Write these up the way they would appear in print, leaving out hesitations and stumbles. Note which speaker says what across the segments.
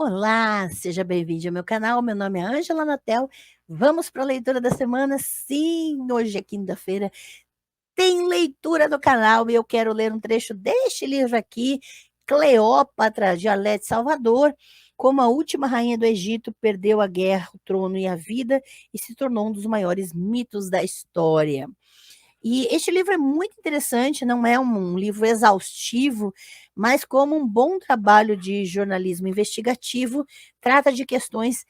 Speaker 1: Olá, seja bem-vindo ao meu canal. Meu nome é Ângela Natel. Vamos para a leitura da semana? Sim, hoje é quinta-feira. Tem leitura no canal e eu quero ler um trecho deste livro aqui, Cleópatra, de Arlete Salvador. Como a última rainha do Egito perdeu a guerra, o trono e a vida e se tornou um dos maiores mitos da história. E este livro é muito interessante, não é um livro exaustivo, mas como um bom trabalho de jornalismo investigativo, trata de questões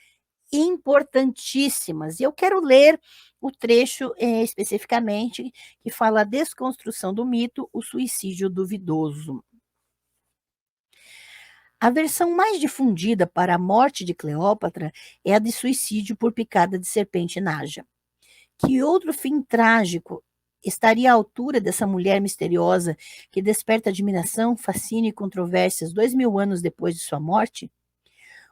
Speaker 1: importantíssimas. E eu quero ler o trecho, especificamente, que fala a desconstrução do mito, o suicídio duvidoso. A versão mais difundida para a morte de Cleópatra é a de suicídio por picada de serpente naja. Que outro fim trágico estaria à altura dessa mulher misteriosa que desperta admiração, fascínio e controvérsias 2000 anos depois de sua morte?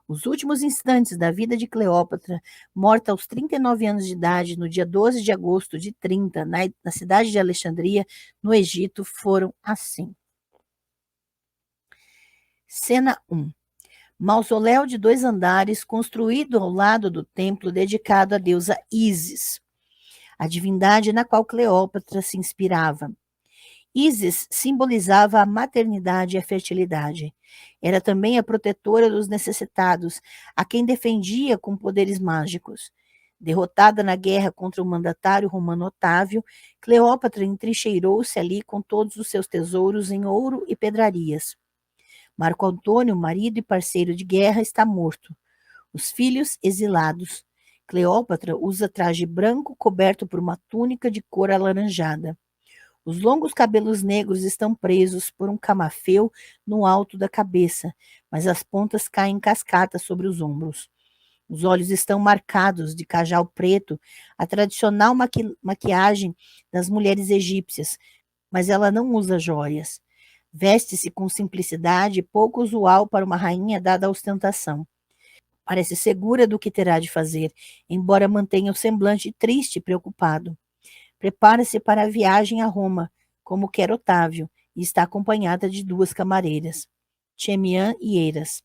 Speaker 1: Os últimos instantes da vida de Cleópatra, morta aos 39 anos de idade, no dia 12 de agosto de 30, na cidade de Alexandria, no Egito, foram assim. Cena 1. Mausoléu de 2 andares construído ao lado do templo dedicado à deusa Ísis, a divindade na qual Cleópatra se inspirava. Ísis simbolizava a maternidade e a fertilidade. Era também a protetora dos necessitados, a quem defendia com poderes mágicos. Derrotada na guerra contra o mandatário romano Otávio, Cleópatra entrincheirou-se ali com todos os seus tesouros em ouro e pedrarias. Marco Antônio, marido e parceiro de guerra, está morto. Os filhos exilados. Cleópatra usa traje branco coberto por uma túnica de cor alaranjada. Os longos cabelos negros estão presos por um camafeu no alto da cabeça, mas as pontas caem em cascata sobre os ombros. Os olhos estão marcados de cajal preto, a tradicional maquiagem das mulheres egípcias, mas ela não usa joias. Veste-se com simplicidade pouco usual para uma rainha dada à ostentação. Parece segura do que terá de fazer, embora mantenha o semblante triste e preocupado. Prepara-se para a viagem a Roma, como quer Otávio, e está acompanhada de 2 camareiras, Chemian e Eiras.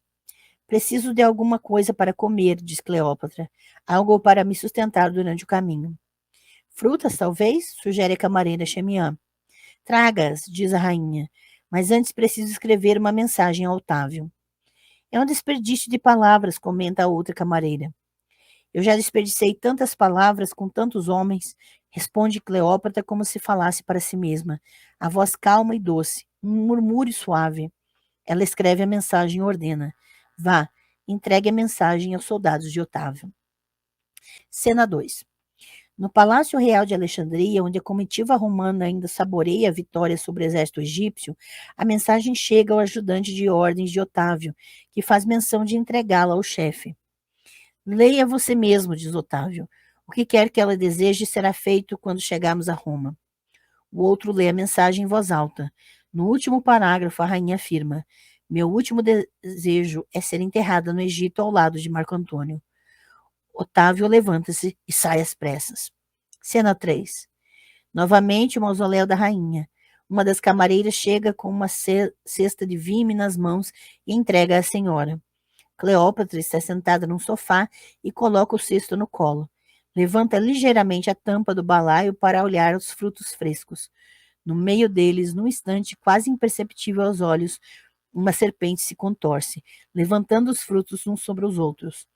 Speaker 1: Preciso de alguma coisa para comer, diz Cleópatra, algo para me sustentar durante o caminho. Frutas, talvez? Sugere a camareira Chemian. Traga-as, diz a rainha, mas antes preciso escrever uma mensagem a Otávio. É um desperdício de palavras, comenta a outra camareira. Eu já desperdicei tantas palavras com tantos homens, responde Cleópatra como se falasse para si mesma, a voz calma e doce, um murmúrio suave. Ela escreve a mensagem e ordena: vá, entregue a mensagem aos soldados de Otávio. Cena 2. No Palácio Real de Alexandria, onde a comitiva romana ainda saboreia a vitória sobre o exército egípcio, a mensagem chega ao ajudante de ordens de Otávio, que faz menção de entregá-la ao chefe. Leia você mesmo, diz Otávio. O que quer que ela deseje será feito quando chegarmos a Roma. O outro lê a mensagem em voz alta. No último parágrafo, a rainha afirma: meu último desejo é ser enterrada no Egito ao lado de Marco Antônio. Otávio levanta-se e sai às pressas. Cena 3. Novamente o mausoléu da rainha. Uma das camareiras chega com uma cesta de vime nas mãos e entrega à senhora. Cleópatra está sentada num sofá e coloca o cesto no colo. Levanta ligeiramente a tampa do balaio para olhar os frutos frescos. No meio deles, num instante quase imperceptível aos olhos, uma serpente se contorce, levantando os frutos uns sobre os outros.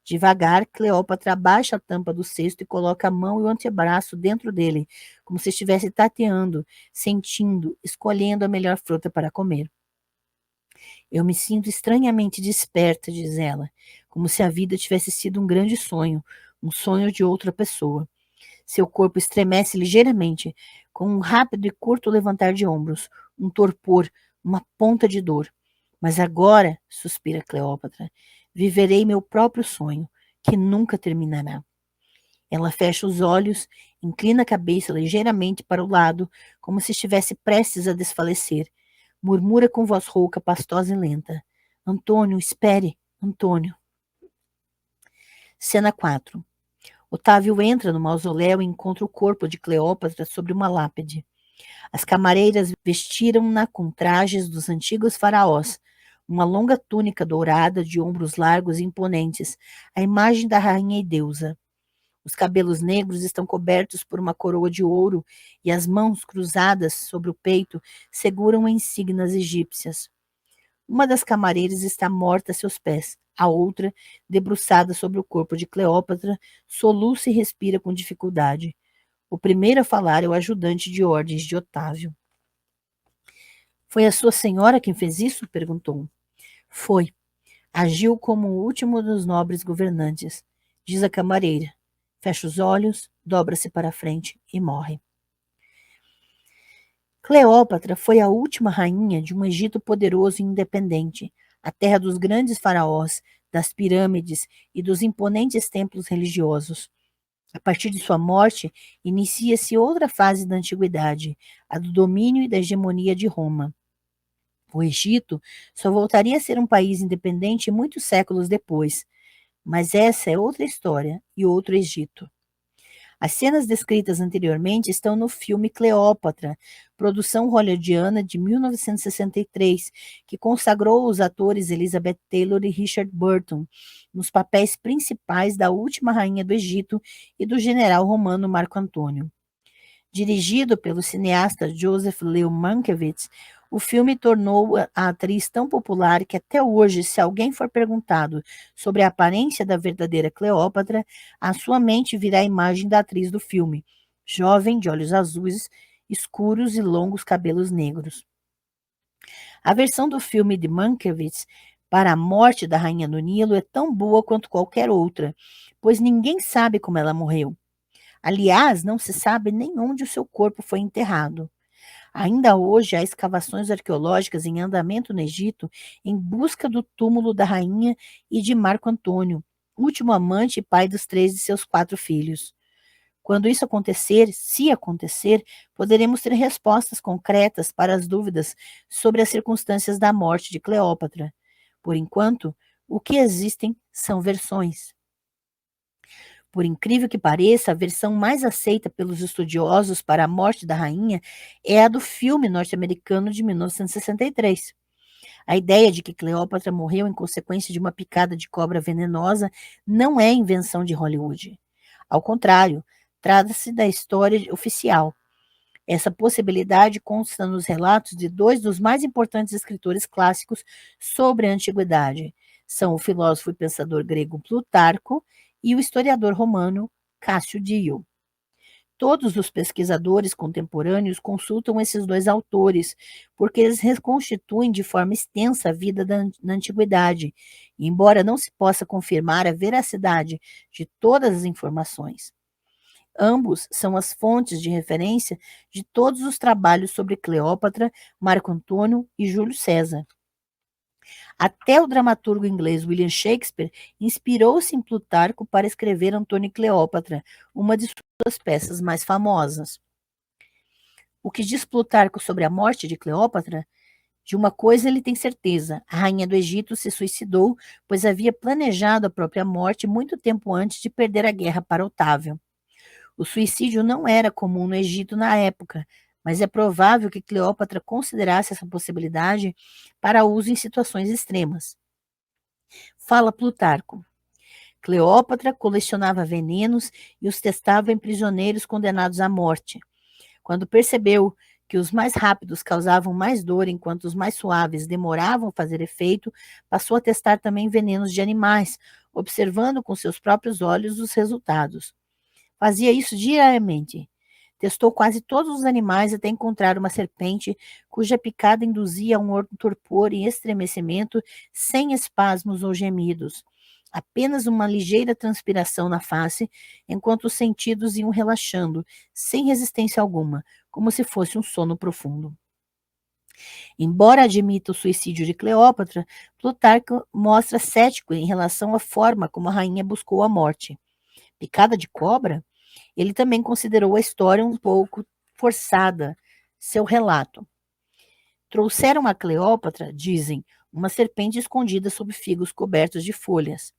Speaker 1: Devagar, Cleópatra abaixa a tampa do cesto e coloca a mão e o antebraço dentro dele, como se estivesse tateando, sentindo, escolhendo a melhor fruta para comer. Eu me sinto estranhamente desperta, diz ela, como se a vida tivesse sido um grande sonho, um sonho de outra pessoa. Seu corpo estremece ligeiramente, com um rápido e curto levantar de ombros, um torpor, uma ponta de dor. Mas agora, suspira Cleópatra, viverei meu próprio sonho, que nunca terminará. Ela fecha os olhos, inclina a cabeça ligeiramente para o lado, como se estivesse prestes a desfalecer. Murmura com voz rouca, pastosa e lenta. Antônio, espere, Antônio. Cena 4. Otávio entra no mausoléu e encontra o corpo de Cleópatra sobre uma lápide. As camareiras vestiram-na com trajes dos antigos faraós. uma longa túnica dourada de ombros largos e imponentes, a imagem da rainha e deusa. Os cabelos negros estão cobertos por uma coroa de ouro e as mãos cruzadas sobre o peito seguram insígnias egípcias. Uma das camareiras está morta a seus pés, a outra, debruçada sobre o corpo de Cleópatra, soluça e respira com dificuldade. O primeiro a falar é o ajudante de ordens de Otávio. Foi a sua senhora quem fez isso? Perguntou. Foi. Agiu como o último dos nobres governantes, diz a camareira. Fecha os olhos, dobra-se para a frente e morre. Cleópatra foi a última rainha de um Egito poderoso e independente, a terra dos grandes faraós, das pirâmides e dos imponentes templos religiosos. A partir de sua morte, inicia-se outra fase da antiguidade, a do domínio e da hegemonia de Roma. O Egito só voltaria a ser um país independente muitos séculos depois, mas essa é outra história e outro Egito. As cenas descritas anteriormente estão no filme Cleópatra, produção hollywoodiana de 1963, que consagrou os atores Elizabeth Taylor e Richard Burton nos papéis principais da última rainha do Egito e do general romano Marco Antônio. Dirigido pelo cineasta Joseph Leo Mankiewicz, o filme tornou a atriz tão popular que até hoje, se alguém for perguntado sobre a aparência da verdadeira Cleópatra, a sua mente virá a imagem da atriz do filme, jovem, de olhos azuis, escuros e longos cabelos negros. A versão do filme de Mankiewicz para a morte da Rainha do Nilo é tão boa quanto qualquer outra, pois ninguém sabe como ela morreu. Aliás, não se sabe nem onde o seu corpo foi enterrado. Ainda hoje há escavações arqueológicas em andamento no Egito em busca do túmulo da rainha e de Marco Antônio, último amante e pai dos 3 de seus 4 filhos. Quando isso acontecer, se acontecer, poderemos ter respostas concretas para as dúvidas sobre as circunstâncias da morte de Cleópatra. Por enquanto, o que existem são versões. Por incrível que pareça, a versão mais aceita pelos estudiosos para a morte da rainha é a do filme norte-americano de 1963. A ideia de que Cleópatra morreu em consequência de uma picada de cobra venenosa não é invenção de Hollywood. Ao contrário, trata-se da história oficial. Essa possibilidade consta nos relatos de 2 dos mais importantes escritores clássicos sobre a antiguidade. São o filósofo e pensador grego Plutarco e o historiador romano Cássio Dio. Todos os pesquisadores contemporâneos consultam esses 2 autores, porque eles reconstituem de forma extensa a vida na antiguidade, embora não se possa confirmar a veracidade de todas as informações. Ambos são as fontes de referência de todos os trabalhos sobre Cleópatra, Marco Antônio e Júlio César. Até o dramaturgo inglês William Shakespeare inspirou-se em Plutarco para escrever Antônio e Cleópatra, uma de suas peças mais famosas. O que diz Plutarco sobre a morte de Cleópatra? De uma coisa ele tem certeza: a rainha do Egito se suicidou, pois havia planejado a própria morte muito tempo antes de perder a guerra para Otávio. O suicídio não era comum no Egito na época, mas é provável que Cleópatra considerasse essa possibilidade para uso em situações extremas. Fala Plutarco. Cleópatra colecionava venenos e os testava em prisioneiros condenados à morte. Quando percebeu que os mais rápidos causavam mais dor enquanto os mais suaves demoravam a fazer efeito, passou a testar também venenos de animais, observando com seus próprios olhos os resultados. Fazia isso diariamente. Testou quase todos os animais até encontrar uma serpente cuja picada induzia um torpor e estremecimento sem espasmos ou gemidos. Apenas uma ligeira transpiração na face, enquanto os sentidos iam relaxando, sem resistência alguma, como se fosse um sono profundo. Embora admita o suicídio de Cleópatra, Plutarco mostra cético em relação à forma como a rainha buscou a morte. Picada de cobra? Ele também considerou a história um pouco forçada, seu relato. Trouxeram a Cleópatra, dizem, uma serpente escondida sob figos cobertos de folhas.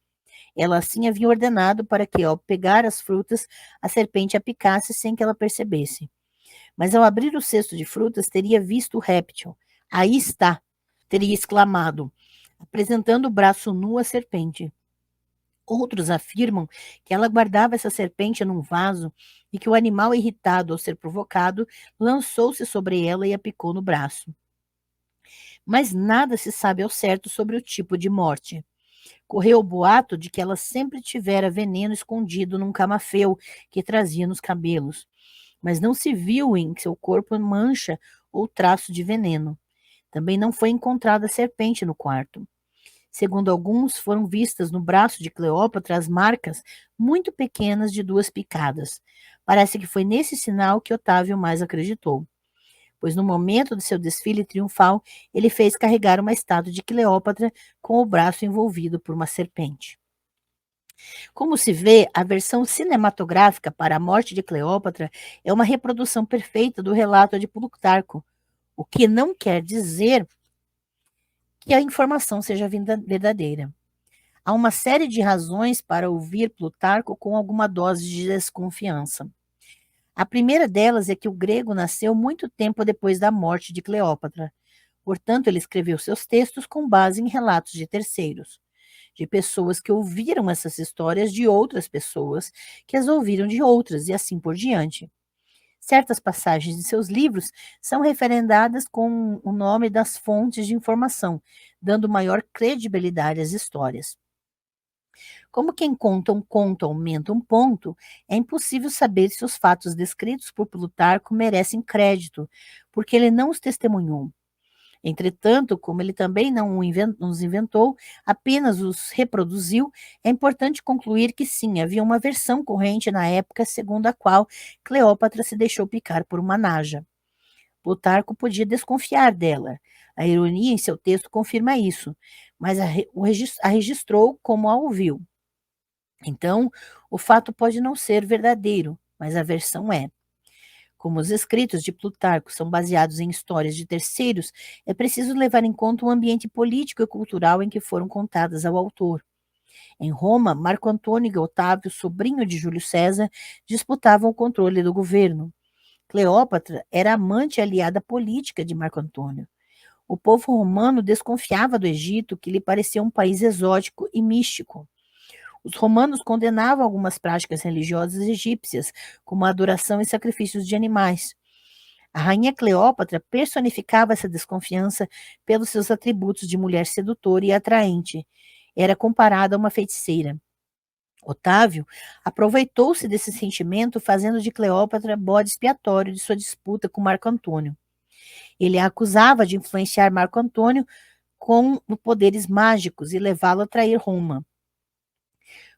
Speaker 1: Ela assim havia ordenado para que, ao pegar as frutas, a serpente a picasse sem que ela percebesse. Mas ao abrir o cesto de frutas, teria visto o réptil. Aí está, teria exclamado. apresentando o braço nu à serpente. Outros afirmam que ela guardava essa serpente num vaso e que o animal, irritado ao ser provocado, lançou-se sobre ela e a picou no braço. Mas nada se sabe ao certo sobre o tipo de morte. Correu o boato de que ela sempre tivera veneno escondido num camafeu que trazia nos cabelos, mas não se viu em seu corpo mancha ou traço de veneno. Também não foi encontrada serpente no quarto. Segundo alguns, foram vistas no braço de Cleópatra as marcas muito pequenas de duas picadas. Parece que foi nesse sinal que Otávio mais acreditou, pois no momento de seu desfile triunfal, ele fez carregar uma estátua de Cleópatra com o braço envolvido por uma serpente. Como se vê, a versão cinematográfica para a morte de Cleópatra é uma reprodução perfeita do relato de Plutarco, o que não quer dizer que a informação seja verdadeira. Há uma série de razões para ouvir Plutarco com alguma dose de desconfiança. A primeira delas é que o grego nasceu muito tempo depois da morte de Cleópatra. Portanto, ele escreveu seus textos com base em relatos de terceiros, de pessoas que ouviram essas histórias de outras pessoas, que as ouviram de outras, e assim por diante. Certas passagens de seus livros são referendadas com o nome das fontes de informação, dando maior credibilidade às histórias. Como quem conta um conto aumenta um ponto, é impossível saber se os fatos descritos por Plutarco merecem crédito, porque ele não os testemunhou. Entretanto, como ele também não os inventou, apenas os reproduziu, é importante concluir que sim, havia uma versão corrente na época segundo a qual Cleópatra se deixou picar por uma naja. Plutarco podia desconfiar dela. A ironia em seu texto confirma isso, mas a registrou como a ouviu. Então, o fato pode não ser verdadeiro, mas a versão é. Como os escritos de Plutarco são baseados em histórias de terceiros, é preciso levar em conta o ambiente político e cultural em que foram contadas ao autor. Em Roma, Marco Antônio e Otávio, sobrinho de Júlio César, disputavam o controle do governo. Cleópatra era amante e aliada política de Marco Antônio. O povo romano desconfiava do Egito, que lhe parecia um país exótico e místico. Os romanos condenavam algumas práticas religiosas egípcias, como a adoração e sacrifícios de animais. A rainha Cleópatra personificava essa desconfiança pelos seus atributos de mulher sedutora e atraente. Era comparada a uma feiticeira. Otávio aproveitou-se desse sentimento, fazendo de Cleópatra bode expiatório de sua disputa com Marco Antônio. Ele a acusava de influenciar Marco Antônio com poderes mágicos e levá-lo a trair Roma.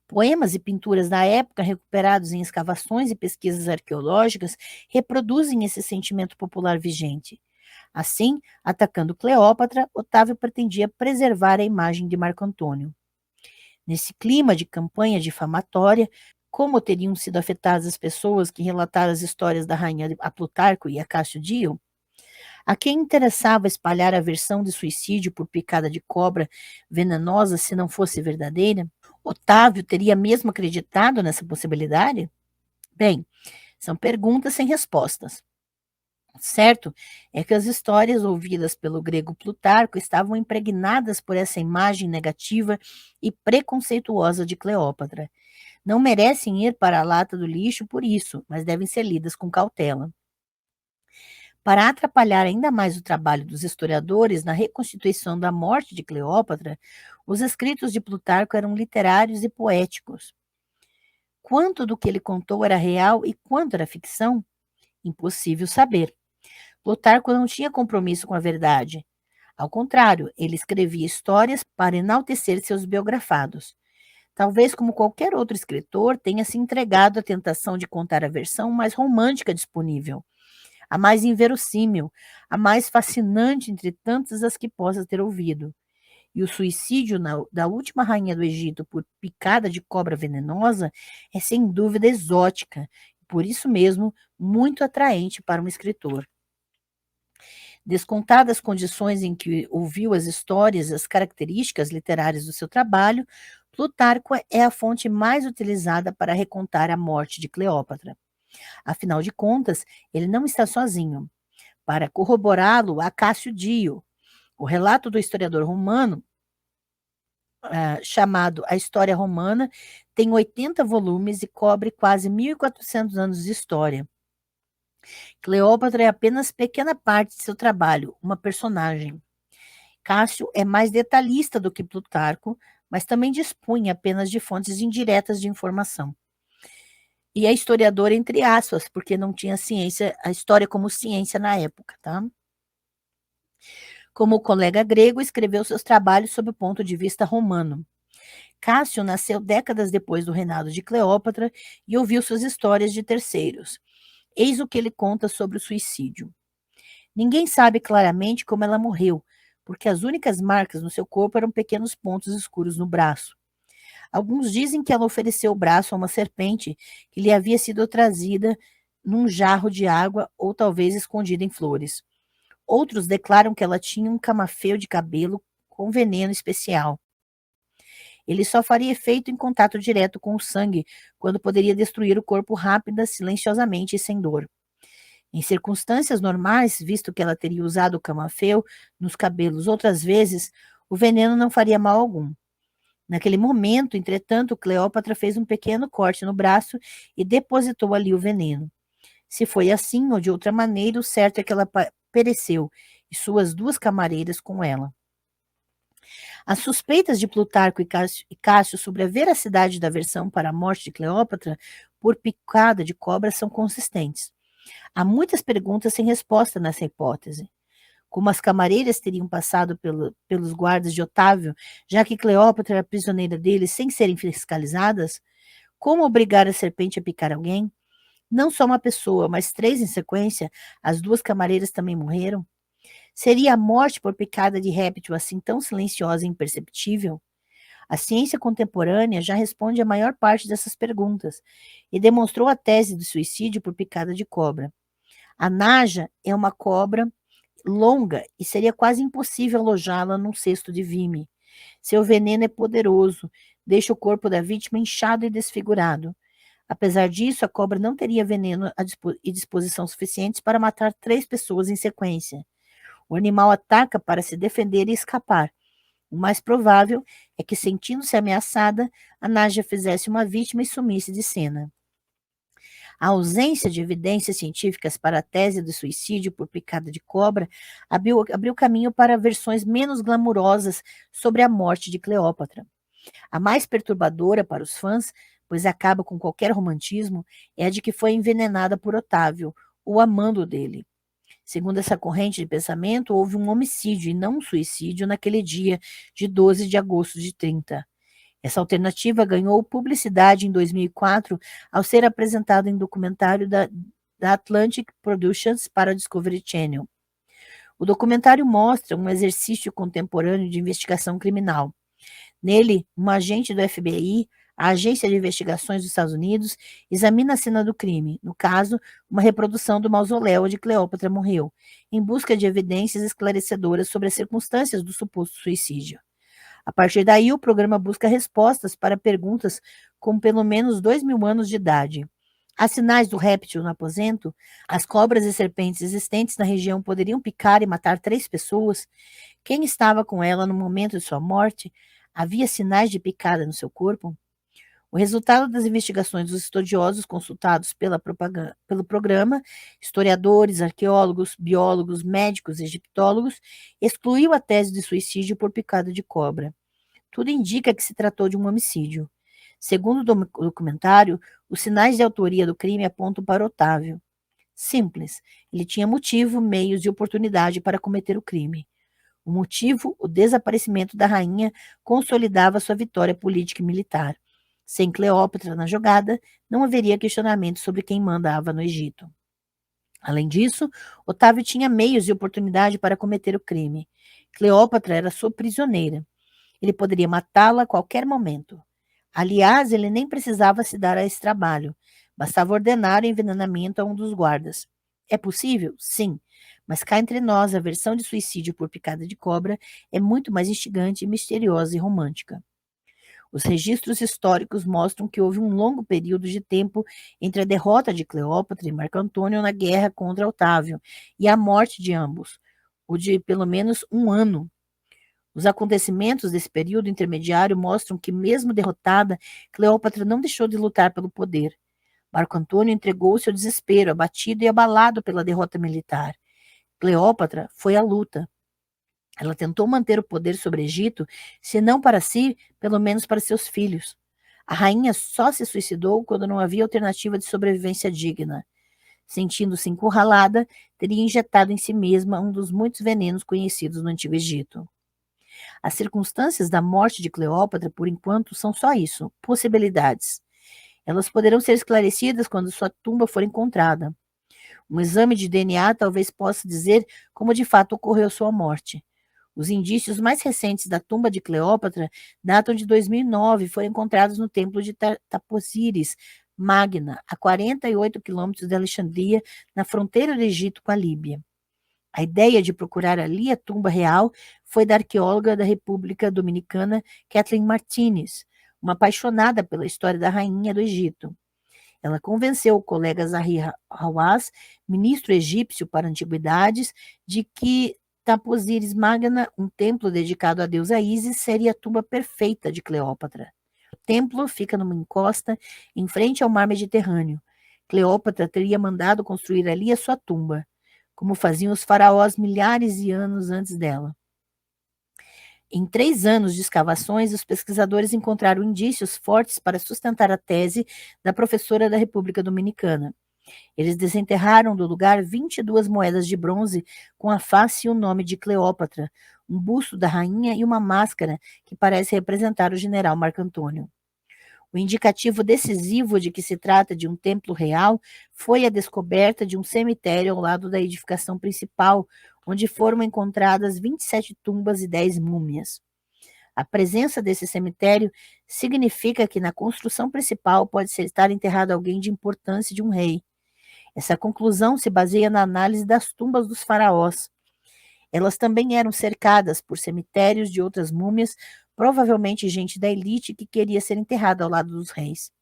Speaker 1: Poemas e pinturas da época, recuperados em escavações e pesquisas arqueológicas, reproduzem esse sentimento popular vigente. Assim, atacando Cleópatra, Otávio pretendia preservar a imagem de Marco Antônio. Nesse clima de campanha difamatória, como teriam sido afetadas as pessoas que relataram as histórias da rainha a Plutarco e a Cássio Dio? A quem interessava espalhar a versão de suicídio por picada de cobra venenosa se não fosse verdadeira? Otávio teria mesmo acreditado nessa possibilidade? Bem, são perguntas sem respostas. Certo é que as histórias ouvidas pelo grego Plutarco estavam impregnadas por essa imagem negativa e preconceituosa de Cleópatra. Não merecem ir para a lata do lixo por isso, mas devem ser lidas com cautela. Para atrapalhar ainda mais o trabalho dos historiadores na reconstituição da morte de Cleópatra, os escritos de Plutarco eram literários e poéticos. Quanto do que ele contou era real e quanto era ficção? Impossível saber. Plutarco não tinha compromisso com a verdade. Ao contrário, ele escrevia histórias para enaltecer seus biografados. Talvez, como qualquer outro escritor, tenha se entregado à tentação de contar a versão mais romântica disponível, a mais inverossímil, a mais fascinante entre tantas as que possa ter ouvido. E o suicídio da última rainha do Egito por picada de cobra venenosa é sem dúvida exótica, e por isso mesmo muito atraente para um escritor. Descontadas as condições em que ouviu as histórias e as características literárias do seu trabalho, Plutarco é a fonte mais utilizada para recontar a morte de Cleópatra. Afinal de contas, ele não está sozinho. Para corroborá-lo, há Cássio Dio. O relato do historiador romano chamado A História Romana, tem 80 volumes e cobre quase 1.400 anos de história. Cleópatra é apenas pequena parte de seu trabalho, uma personagem. Cássio é mais detalhista do que Plutarco, mas também dispunha apenas de fontes indiretas de informação. E é historiador entre aspas, porque não tinha ciência, a história como ciência na época, tá? Como colega grego, escreveu seus trabalhos sob o ponto de vista romano. Cássio nasceu décadas depois do reinado de Cleópatra e ouviu suas histórias de terceiros. Eis o que ele conta sobre o suicídio. Ninguém sabe claramente como ela morreu, porque as únicas marcas no seu corpo eram pequenos pontos escuros no braço. Alguns dizem que ela ofereceu o braço a uma serpente que lhe havia sido trazida num jarro de água ou talvez escondida em flores. Outros declaram que ela tinha um camafeu de cabelo com veneno especial. Ele só faria efeito em contato direto com o sangue, quando poderia destruir o corpo rápida, silenciosamente e sem dor. Em circunstâncias normais, visto que ela teria usado o camafeu nos cabelos outras vezes, o veneno não faria mal algum. Naquele momento, entretanto, Cleópatra fez um pequeno corte no braço e depositou ali o veneno. Se foi assim ou de outra maneira, o certo é que ela pereceu, e suas duas camareiras com ela. As suspeitas de Plutarco e Cássio sobre a veracidade da versão para a morte de Cleópatra por picada de cobra são consistentes. Há muitas perguntas sem resposta nessa hipótese. Como as camareiras teriam passado pelos guardas de Otávio, já que Cleópatra era prisioneira deles sem serem fiscalizadas? Como obrigar a serpente a picar alguém? Não só uma pessoa, mas 3 em sequência, as 2 camareiras também morreram? Seria a morte por picada de réptil assim tão silenciosa e imperceptível? A ciência contemporânea já responde a maior parte dessas perguntas e demonstrou a tese do suicídio por picada de cobra. A naja é uma cobra longa e seria quase impossível alojá-la num cesto de vime. Seu veneno é poderoso, deixa o corpo da vítima inchado e desfigurado. Apesar disso, a cobra não teria veneno e disposição suficientes para matar 3 pessoas em sequência. O animal ataca para se defender e escapar. O mais provável é que, sentindo-se ameaçada, a naja fizesse uma vítima e sumisse de cena. A ausência de evidências científicas para a tese do suicídio por picada de cobra abriu caminho para versões menos glamurosas sobre a morte de Cleópatra. A mais perturbadora para os fãs, pois acaba com qualquer romantismo, é a de que foi envenenada por Otávio, o amando dele. Segundo essa corrente de pensamento, houve um homicídio e não um suicídio naquele dia de 12 de agosto de 30. Essa alternativa ganhou publicidade em 2004 ao ser apresentado em documentário da Atlantic Productions para a Discovery Channel. O documentário mostra um exercício contemporâneo de investigação criminal. Nele, um agente do FBI, a Agência de Investigações dos Estados Unidos, examina a cena do crime, no caso, uma reprodução do mausoléu onde Cleópatra morreu, em busca de evidências esclarecedoras sobre as circunstâncias do suposto suicídio. A partir daí, o programa busca respostas para perguntas com pelo menos 2.000 anos de idade. Há sinais do réptil no aposento? As cobras e serpentes existentes na região poderiam picar e matar 3 pessoas? Quem estava com ela no momento de sua morte? Havia sinais de picada no seu corpo? O resultado das investigações dos estudiosos consultados pelo programa, historiadores, arqueólogos, biólogos, médicos e egiptólogos, excluiu a tese de suicídio por picada de cobra. Tudo indica que se tratou de um homicídio. Segundo o documentário, os sinais de autoria do crime apontam para Otávio. Simples, ele tinha motivo, meios e oportunidade para cometer o crime. O motivo, o desaparecimento da rainha, consolidava sua vitória política e militar. Sem Cleópatra na jogada, não haveria questionamento sobre quem mandava no Egito. Além disso, Otávio tinha meios e oportunidade para cometer o crime. Cleópatra era sua prisioneira. Ele poderia matá-la a qualquer momento. Aliás, ele nem precisava se dar a esse trabalho. Bastava ordenar o envenenamento a um dos guardas. É possível? Sim. Mas cá entre nós, a versão de suicídio por picada de cobra é muito mais instigante, misteriosa e romântica. Os registros históricos mostram que houve um longo período de tempo entre a derrota de Cleópatra e Marco Antônio na guerra contra Otávio e a morte de ambos, o de pelo menos um ano. Os acontecimentos desse período intermediário mostram que, mesmo derrotada, Cleópatra não deixou de lutar pelo poder. Marco Antônio entregou-se ao desespero, abatido e abalado pela derrota militar. Cleópatra foi à luta. Ela tentou manter o poder sobre o Egito, se não para si, pelo menos para seus filhos. A rainha só se suicidou quando não havia alternativa de sobrevivência digna. Sentindo-se encurralada, teria injetado em si mesma um dos muitos venenos conhecidos no Antigo Egito. As circunstâncias da morte de Cleópatra, por enquanto, são só isso, possibilidades. Elas poderão ser esclarecidas quando sua tumba for encontrada. Um exame de DNA talvez possa dizer como de fato ocorreu sua morte. Os indícios mais recentes da tumba de Cleópatra datam de 2009 e foram encontrados no templo de Taposiris Magna, a 48 quilômetros de Alexandria, na fronteira do Egito com a Líbia. A ideia de procurar ali a tumba real foi da arqueóloga da República Dominicana Kathleen Martinez, uma apaixonada pela história da rainha do Egito. Ela convenceu o colega Zahi Hawass, ministro egípcio para antiguidades, de que Taposiris Magna, um templo dedicado à deusa Ísis, seria a tumba perfeita de Cleópatra. O templo fica numa encosta em frente ao mar Mediterrâneo. Cleópatra teria mandado construir ali a sua tumba, como faziam os faraós milhares de anos antes dela. Em 3 anos de escavações, os pesquisadores encontraram indícios fortes para sustentar a tese da professora da República Dominicana. Eles desenterraram do lugar 22 moedas de bronze com a face e o nome de Cleópatra, um busto da rainha e uma máscara que parece representar o general Marco Antônio. O indicativo decisivo de que se trata de um templo real foi a descoberta de um cemitério ao lado da edificação principal, onde foram encontradas 27 tumbas e 10 múmias. A presença desse cemitério significa que na construção principal pode estar enterrado alguém de importância de um rei. Essa conclusão se baseia na análise das tumbas dos faraós. Elas também eram cercadas por cemitérios de outras múmias, provavelmente gente da elite que queria ser enterrada ao lado dos reis.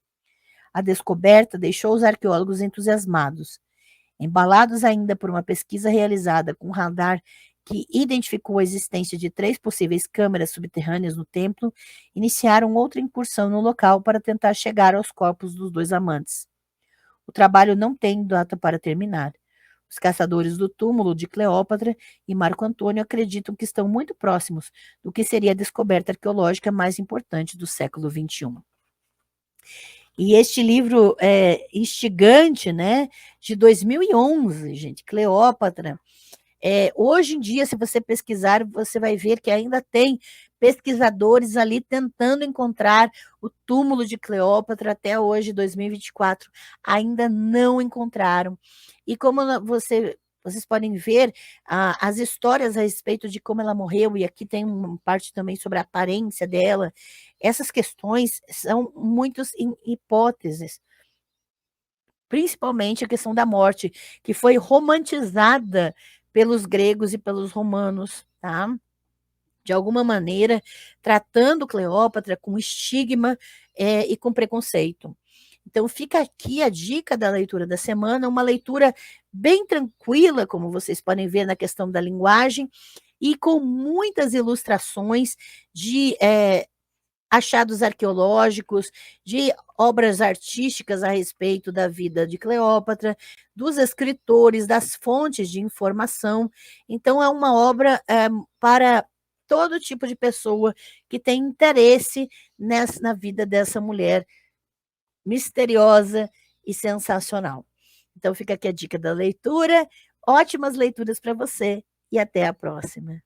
Speaker 1: A descoberta deixou os arqueólogos entusiasmados. Embalados ainda por uma pesquisa realizada com radar que identificou a existência de 3 possíveis câmeras subterrâneas no templo, iniciaram outra incursão no local para tentar chegar aos corpos dos 2 amantes. O trabalho não tem data para terminar. Os caçadores do túmulo de Cleópatra e Marco Antônio acreditam que estão muito próximos do que seria a descoberta arqueológica mais importante do século XXI. E este livro é instigante, né, de 2011, gente, Cleópatra. Hoje em dia, se você pesquisar, você vai ver que ainda tem pesquisadores ali tentando encontrar o túmulo de Cleópatra até hoje, 2024, ainda não encontraram. E como vocês podem ver, as histórias a respeito de como ela morreu, e aqui tem uma parte também sobre a aparência dela, essas questões são muitas hipóteses, principalmente a questão da morte, que foi romantizada pelos gregos e pelos romanos, tá? De alguma maneira, tratando Cleópatra com estigma e com preconceito. Então, fica aqui a dica da leitura da semana, uma leitura bem tranquila, como vocês podem ver na questão da linguagem, e com muitas ilustrações de achados arqueológicos, de obras artísticas a respeito da vida de Cleópatra, dos escritores, das fontes de informação. Então, é uma obra para todo tipo de pessoa que tem interesse na vida dessa mulher misteriosa e sensacional. Então, fica aqui a dica da leitura. Ótimas leituras para você e até a próxima.